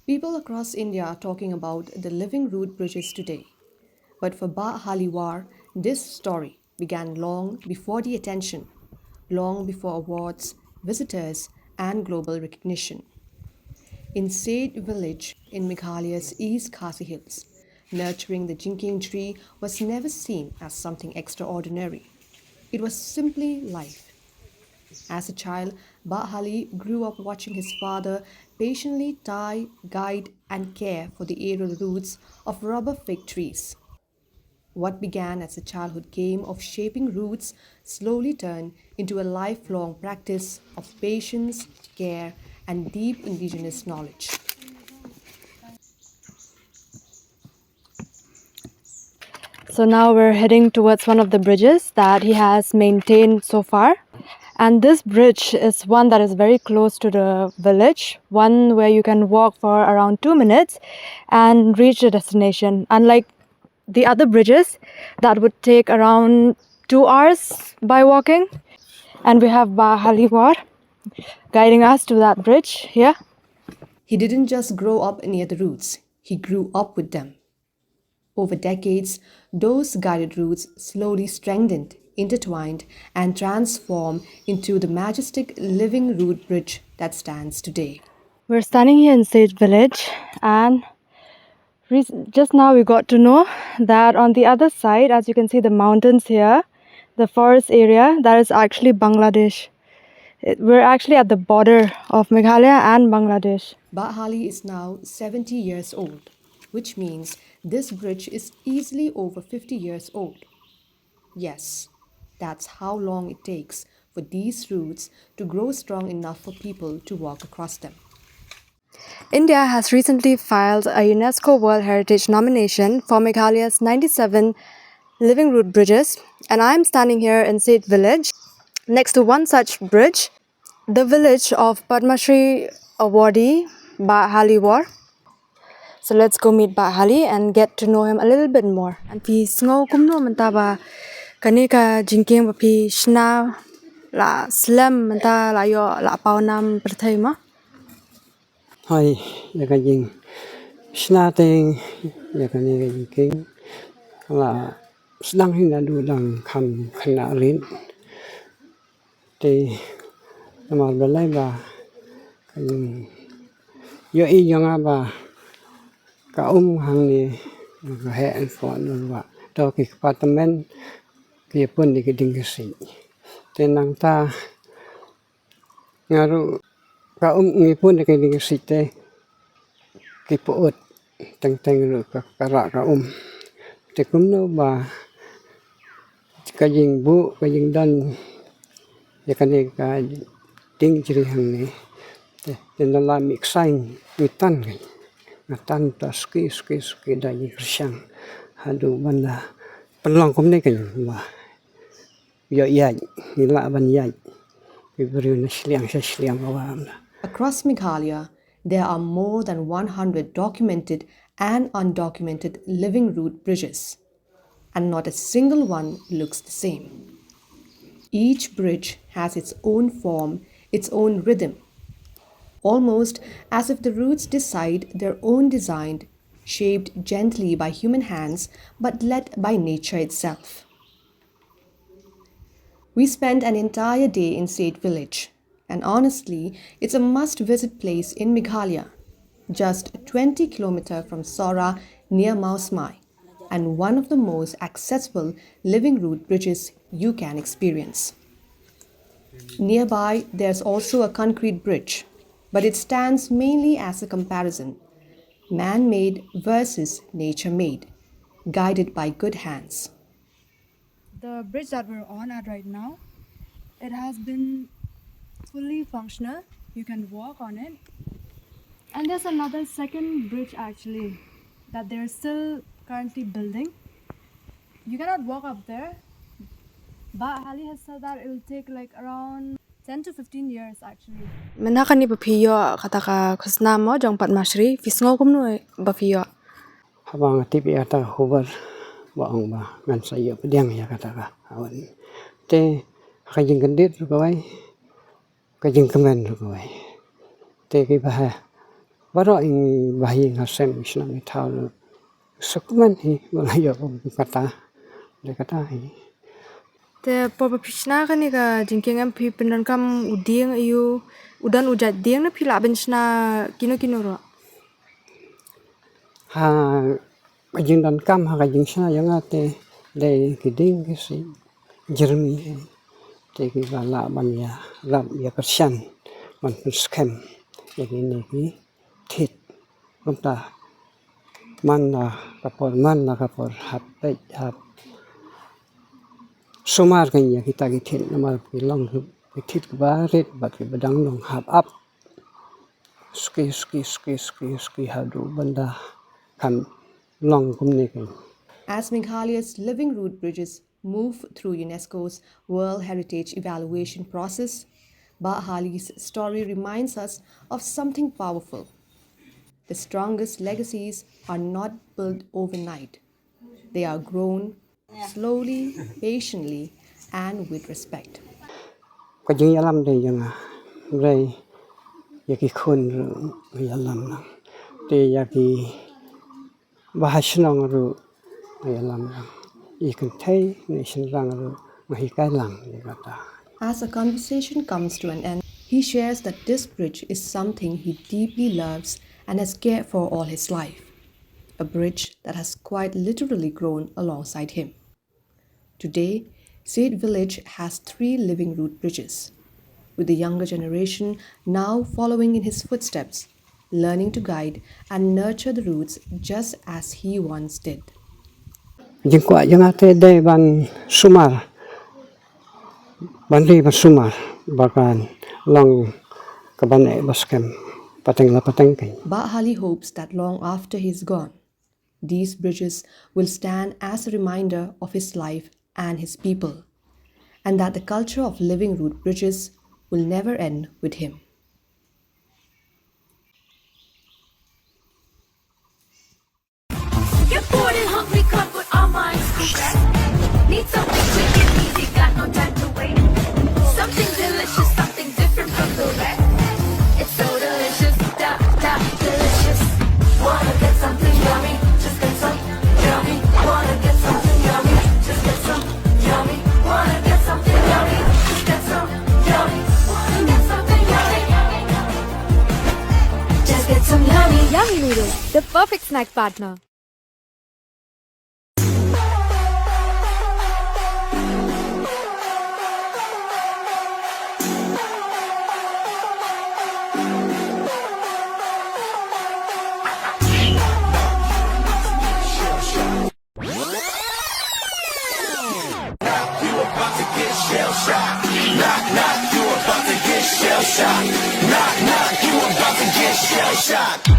People across India are talking about the living root bridges today. But for Bah Hally War, this story began long before the attention, long before awards, visitors, and global recognition. In Siej Village in Meghalaya's East Khasi Hills, nurturing the jinking tree was never seen as something extraordinary. It was simply life. As a child, Bah Hally grew up watching his father patiently tie, guide, and care for the aerial roots of rubber fig trees. What began as a childhood game of shaping roots slowly turned into a lifelong practice of patience, care, and deep indigenous knowledge. So now we're heading towards one of the bridges that he has maintained so far. And this bridge is one that is very close to the village, one where you can walk for around 2 minutes and reach the destination. Unlike the other bridges that would take around 2 hours by walking. And we have Bah Hally War guiding us to that bridge here. He didn't just grow up near the roots, he grew up with them. Over decades, those guided roots slowly strengthened, intertwined, and transformed into the majestic living root bridge that stands today. We're standing here in Siej Village, and just now we got to know that on the other side, as you can see the mountains here, the forest area, that is actually Bangladesh. We're actually at the border of Meghalaya and Bangladesh. Bah Hally is now 70 years old, which means this bridge is easily over 50 years old. Yes, that's how long it takes for these roots to grow strong enough for people to walk across them. India has recently filed a UNESCO World Heritage nomination for Meghalaya's 97 living root bridges, and I'm standing here in Siej Village next to one such bridge, the village of Padma Shree awardee Bah Hally War. So let's go meet Bah Hally and get to know him a little bit more. And pi sngo kumno manta ba kanika jingking ba pi shna la slam manta la yo la pawnam perthai ma. Hai ya ka jing snating ya ka ni king la sedang hina du dang kan khana rin te nama balai ba ka jing yo I yanga ba ka hang ni ka he an fo nu wa to ki apartment ki pun ni ki ding si te nang ta ngaru ka ngi pun ni ki ding si te ki puot teng lu ka ra ka te kum no ba ka jing bu ka jing dan ya ka ni ka ting jri hang ni te na la mix sain ni tan na tan ta ski da yi syang hadu banda pelong kum ni ka ba yo ya ni la ban ya ki bru na shliang wa Across Meghalaya, there are more than 100 documented and undocumented living root bridges, and not a single one looks the same. Each bridge has its own form, its own rhythm, almost as if the roots decide their own design, shaped gently by human hands but led by nature itself. We spent an entire day in Siej Village, and honestly, it's a must-visit place in Meghalaya, just 20 kilometers from Sora near Mausmai, and one of the most accessible living root bridges you can experience. Nearby, there's also a concrete bridge, but it stands mainly as a comparison, man-made versus nature-made, guided by good hands. The bridge that we're on at right now, it has been fully functional. You can walk on it. And there's another second bridge actually that they're still currently building. You cannot walk up there. But Hally has said that it will take like around 10 to 15 years actually. Menaka ni bapiyo kataka kusna mo jong Padma Shree fisngo kumno bapiyo. habang tipi ata hover baong ba ngan sayo pediang ya kata ka awan te kajing kendit ru kawai kajing kemen ru kawai te ki bah Baru ini bayi ngasem isna mithal sukman hi malayo kata dia kata hi Te popa pishna ka ni ka jingking am pi penan kam uding ayu udan ujat ding na pila benchna kino ro. ha kajing dan kam ha kajing sna yang ate le kiding si Jeremy te ki bala ban ya ram ya persian man scam jadi ni ki thit kumta man na kapor hap pe hap sumar kan ya kita thit namar ki long ki thit ba ret ba ki badang long hap up ski hadu banda kan long kumne kan. As Meghalaya's living root bridges move through UNESCO's World Heritage Evaluation process, Bah Hally's story reminds us of something powerful. The strongest legacies are not built overnight. They are grown slowly, patiently, and with respect. Kajing yalam de yang rei yaki khun yalam na te yaki bahasnong ru yalam na ikan thai nation rang ru mahi kai lang kata. As the conversation comes to an end, he shares that this bridge is something he deeply loves and has cared for all his life. A bridge that has quite literally grown alongside him. Today, Siej Village has 3 living root bridges, with the younger generation now following in his footsteps, learning to guide and nurture the roots just as he once did. Jing kwa yang ate de ban sumar ban ri ban sumar bakan long kabane baskem pateng la pateng kai. Bah Hally hopes that long after he's gone, these bridges will stand as a reminder of his life and his people, and that the culture of living root bridges will never end with him. Get bored and hungry, come put our minds to rest. Need something quick and easy, got no time to wait. Something delicious, something different from the rest. It's so delicious, delicious. Wanna get something yummy, just get some yummy. Wanna get something yummy, just get some yummy. Wanna get something yummy, just get some yummy. Wanna get something yummy, just get some yummy. Yummy noodles, the perfect snack partner. Knock, knock, you about to get shell shocked.